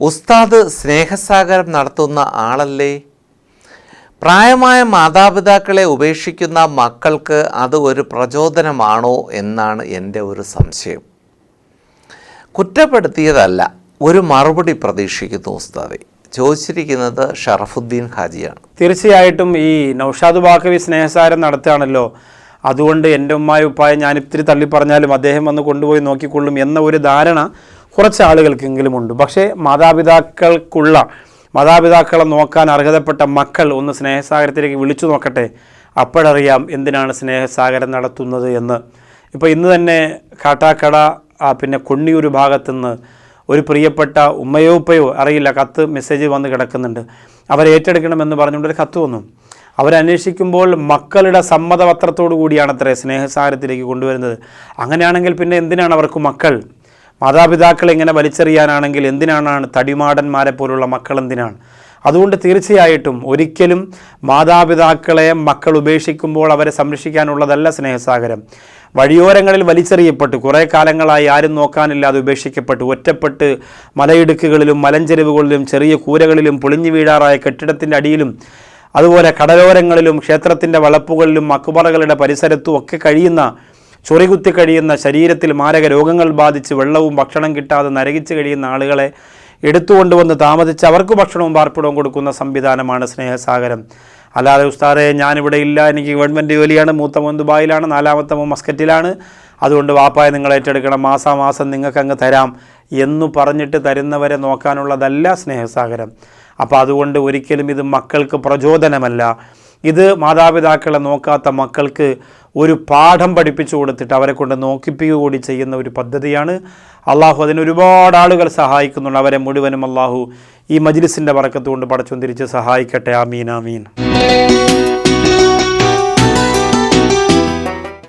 ഉസ്താദ് സ്നേഹസാഗരം നടത്തുന്ന ആളല്ലേ? പ്രായമായ മാതാപിതാക്കളെ ഉപേക്ഷിക്കുന്ന മക്കൾക്ക് അത് ഒരു പ്രചോദനമാണോ എന്നാണ് എൻ്റെ ഒരു സംശയം. കുറ്റപ്പെടുത്തിയതല്ല, ഒരു മറുപടി പ്രതീക്ഷിക്കുന്നു ഉസ്താദെ. ചോദിച്ചിരിക്കുന്നത് ഷറഫുദ്ദീൻ ഹാജിയാണ്. തീർച്ചയായിട്ടും ഈ നൗഷാദ് ബാക്കവി സ്നേഹസാരം നടത്തുകയാണല്ലോ, അതുകൊണ്ട് എൻ്റെ ഉമ്മായും ഉപ്പായും ഞാനിത്തിരി തള്ളി പറഞ്ഞാലും അദ്ദേഹം വന്ന് കൊണ്ടുപോയി നോക്കിക്കൊള്ളും എന്ന ഒരു ധാരണ കുറച്ച് ആളുകൾക്കെങ്കിലും ഉണ്ട്. പക്ഷേ മാതാപിതാക്കളെ നോക്കാൻ അർഹതപ്പെട്ട മക്കൾ ഒന്ന് സ്നേഹസാഗരത്തിലേക്ക് വിളിച്ചു നോക്കട്ടെ, അപ്പോഴറിയാം എന്തിനാണ് സ്നേഹസാഗരം നടത്തുന്നത് എന്ന്. ഇപ്പോൾ ഇന്ന് തന്നെ കാട്ടാക്കട പിന്നെ കൊണ്ണിയൂർ ഭാഗത്തുനിന്ന് ഒരു പ്രിയപ്പെട്ട ഉമ്മയോ ഉപ്പയോ അറിയില്ല കത്ത് മെസ്സേജ് വന്ന് കിടക്കുന്നുണ്ട്. അവരെ ഏറ്റെടുക്കണമെന്ന് പറഞ്ഞുകൊണ്ടൊരു കത്ത് വന്നു. അവരന്വേഷിക്കുമ്പോൾ മക്കളുടെ സമ്മതപത്രത്തോടു കൂടിയാണ് അത്രേ സ്നേഹസാഗരത്തിലേക്ക് കൊണ്ടുവരുന്നത്. അങ്ങനെയാണെങ്കിൽ പിന്നെ എന്തിനാണ് അവർക്ക് മക്കൾ? മാതാപിതാക്കളെ ഇങ്ങനെ വലിച്ചെറിയാനാണെങ്കിൽ എന്തിനാണ് തടിമാടന്മാരെ പോലുള്ള മക്കൾ എന്തിനാണ്? അതുകൊണ്ട് തീർച്ചയായിട്ടും ഒരിക്കലും മാതാപിതാക്കളെ മക്കൾ ഉപേക്ഷിക്കുമ്പോൾ അവരെ സംരക്ഷിക്കാനുള്ളതല്ല സ്നേഹസാഗരം. വഴിയോരങ്ങളിൽ വലിച്ചെറിയപ്പെട്ട് കുറേ കാലങ്ങളായി ആരും നോക്കാനില്ലാതെ ഉപേക്ഷിക്കപ്പെട്ടു ഒറ്റപ്പെട്ട് മലയിടുക്കുകളിലും മലഞ്ചെരുവുകളിലും ചെറിയ കൂരകളിലും പൊളിഞ്ഞു വീഴാറായ കെട്ടിടത്തിൻ്റെ അടിയിലും അതുപോലെ കടലോരങ്ങളിലും ക്ഷേത്രത്തിൻ്റെ വളപ്പുകളിലും മക്കുപറകളുടെ പരിസരത്തും ഒക്കെ കഴിയുന്ന ചൊറികുത്തി കഴിയുന്ന ശരീരത്തിൽ മാരക രോഗങ്ങൾ ബാധിച്ച് വെള്ളവും ഭക്ഷണം കിട്ടാതെ നരകിച്ച് കഴിയുന്ന ആളുകളെ എടുത്തുകൊണ്ടുവന്ന് താമസിച്ച് അവർക്ക് ഭക്ഷണവും പാർപ്പിടവും കൊടുക്കുന്ന സംവിധാനമാണ് സ്നേഹസാഗരം. അല്ലാതെ ഉസ്താദെ ഞാനിവിടെ ഇല്ല, എനിക്ക് ഗവൺമെൻറ് ജോലിയാണ്, മൂത്ത മോൻ ദുബായിലാണ്, നാലാമത്തെ മോൻ മസ്കറ്റിലാണ്, അതുകൊണ്ട് വാപ്പായെ നിങ്ങൾ ഏറ്റെടുക്കണം, മാസാമാസം നിങ്ങൾക്ക് അങ്ങ് തരാം എന്നു പറഞ്ഞിട്ട് തരുന്നവരെ നോക്കാനുള്ളതല്ല സ്നേഹസാഗരം. അപ്പോൾ അതുകൊണ്ട് ഒരിക്കലും ഇത് മക്കൾക്ക് പ്രചോദനമല്ല. ഇത് മാതാപിതാക്കളെ നോക്കാത്ത മക്കൾക്ക് ഒരു പാഠം പഠിപ്പിച്ചു കൊടുത്തിട്ട് അവരെ കൊണ്ട് നോക്കിപ്പിക്കുക കൂടി ചെയ്യുന്ന ഒരു പദ്ധതിയാണ്. അള്ളാഹു അതിന് ഒരുപാട് ആളുകൾ സഹായിക്കുന്നുണ്ട്. അവരെ മുഴുവനും അള്ളാഹു ഈ മജ്ലിസിൻ്റെ ബറക്കത്ത് കൊണ്ട് പടച്ചോൻ തിരിച്ച് സഹായിക്കട്ടെ. ആമീൻ ആമീൻ.